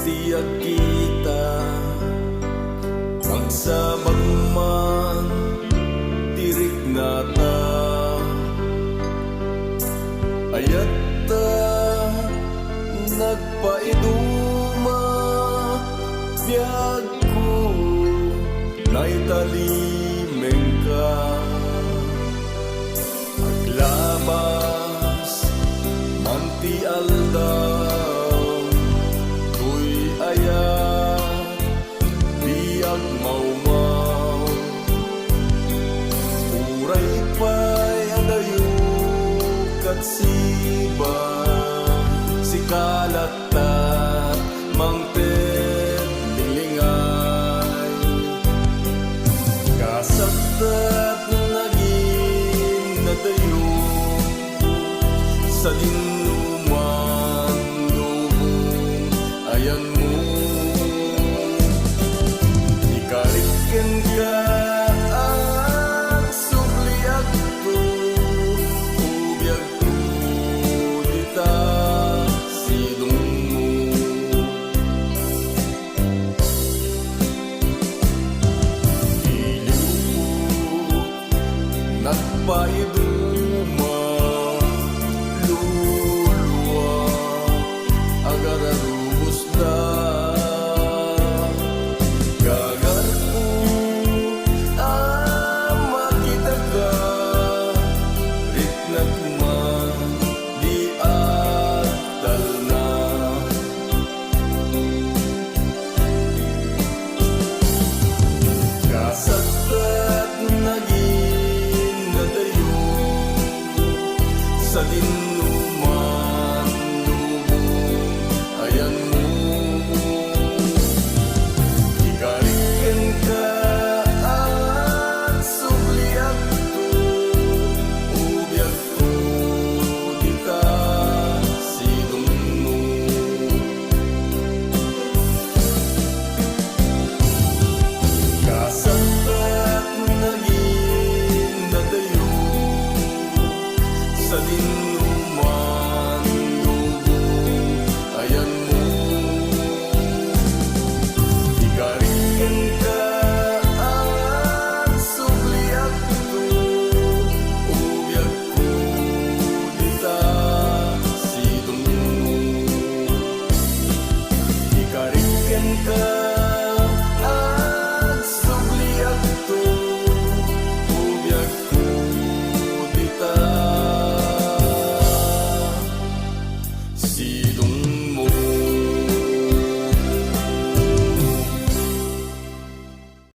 tiyag kita magsabag man tirik nata ayat ta nagpaiduma biyag ko naitalimeng ka aglabas manti aldaw tuy ayat biyag maumaw uray pa'y adayo kat siba si kalata mangted lilingay kasabtat naging nadayo sa dinuman lubong ayan mo ikariken ka ang subliak ko ubiyag ko dita sidong mo ilupot nagpaido